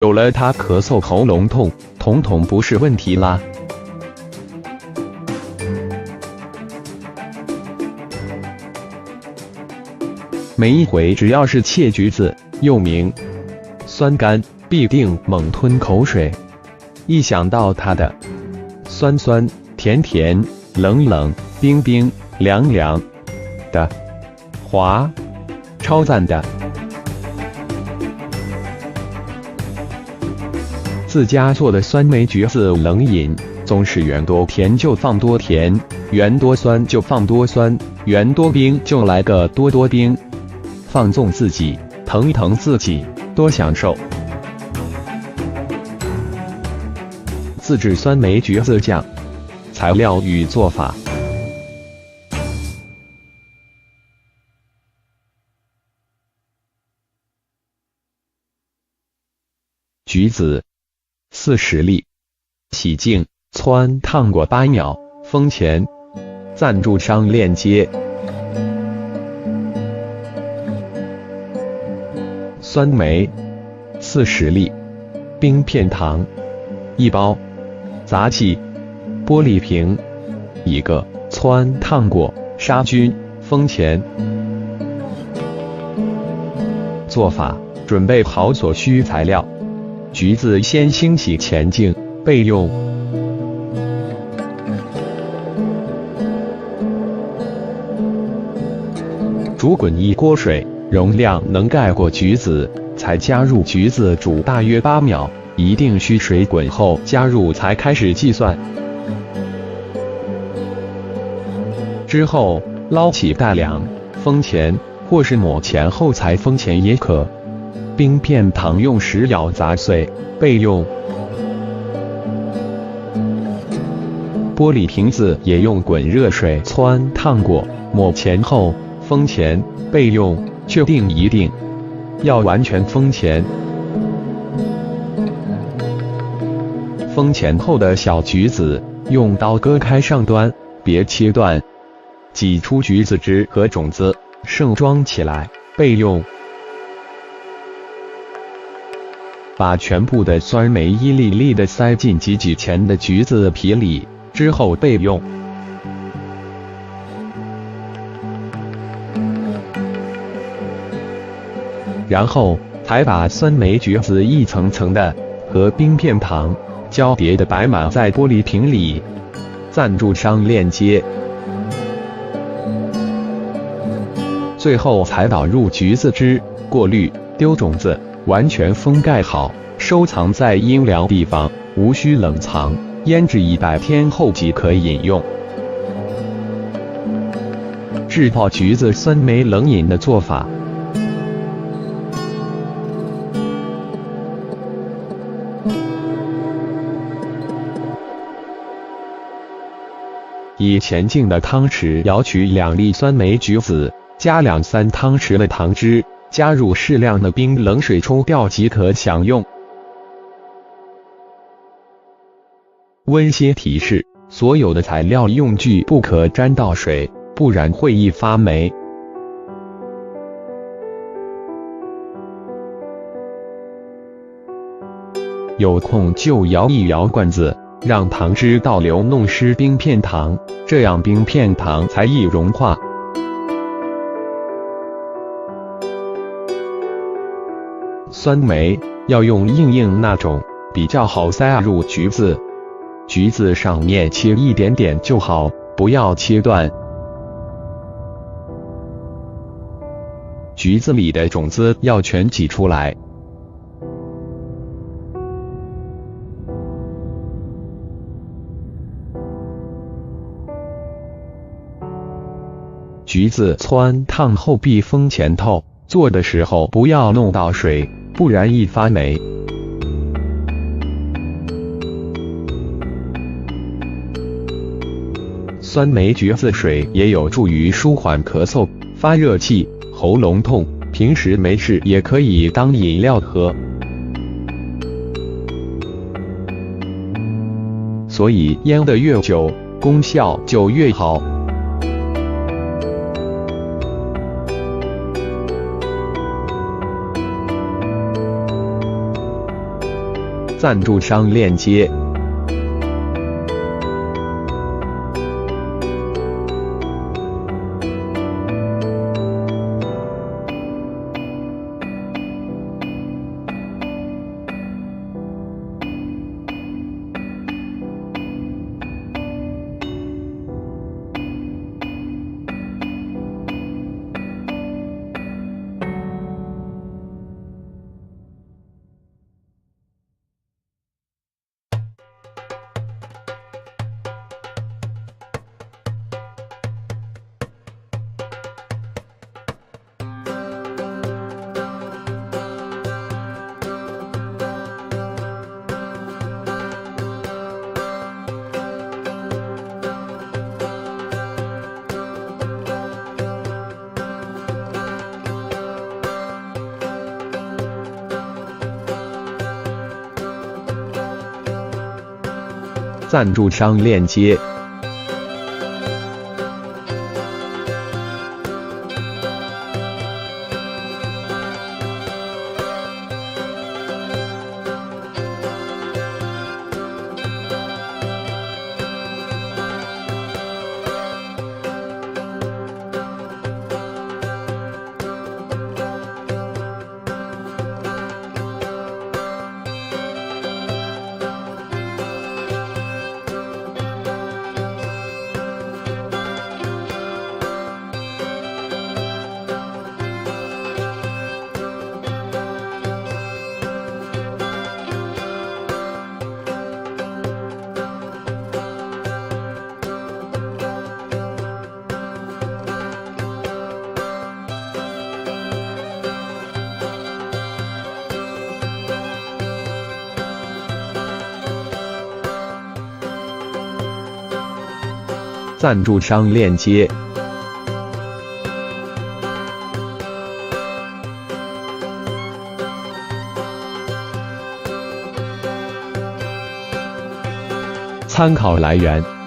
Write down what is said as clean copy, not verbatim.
有了它，咳嗽、喉咙痛，统统不是问题啦。每一回只要是切橘子，又名酸柑，必定猛吞口水。一想到它的酸酸、甜甜、冷冷、冰冰、凉凉的滑，超赞的。自家做的酸梅橘子冷饮，总是原多甜就放多甜，原多酸就放多酸，原多冰就来个多多冰。放纵自己，疼疼自己，多享受。自制酸梅橘子酱，材料与做法。橘子40粒，洗净，汆烫过8秒，封钱。赞助商链接。酸梅40粒，冰片糖1包，杂器玻璃瓶1个，汆烫过，杀菌，封钱。做法：准备好所需材料。橘子先清洗前净，备用。煮滚1锅水，容量能盖过橘子，才加入橘子煮大约8秒，一定需水滚后加入才开始计算。之后捞起待凉，封钱，或是抹前后才封钱也可。冰片糖用石舀砸碎，备用。玻璃瓶子也用滚热水汆烫过，抹前后，封钱，备用。确定一定要完全封钱。封钱后的小橘子，用刀割开上端，别切断。挤出橘子汁和种子，盛装起来，备用。把全部的酸梅一粒粒的塞进挤前的橘子皮里，之后备用。然后才把酸梅橘子一层层的和冰片糖交叠的摆满在玻璃瓶里。赞助商链接。最后才倒入橘子汁，过滤，丢种子，完全封盖好，收藏在阴凉地方，无需冷藏，腌制100天后即可饮用。制泡橘子酸梅冷饮的做法。以前净的汤匙舀取2粒酸梅橘子，加2-3汤匙的糖汁，加入适量的冰冷水冲掉即可享用。温馨提示：所有的材料用具不可沾到水，不然会易发霉。有空就摇一摇罐子，让糖汁倒流弄湿冰片糖，这样冰片糖才易融化。酸梅要用硬那种，比较好塞入橘子。橘子上面切一点点就好，不要切断。橘子里的种子要全挤出来。橘子汆烫后必封前头，做的时候不要弄到水，不然易发霉。酸梅橘子水也有助于舒缓咳嗽、发热气、喉咙痛，平时没事也可以当饮料喝。所以腌得越久，功效就越好。赞助商链接。赞助商链接。赞助商链接。参考来源。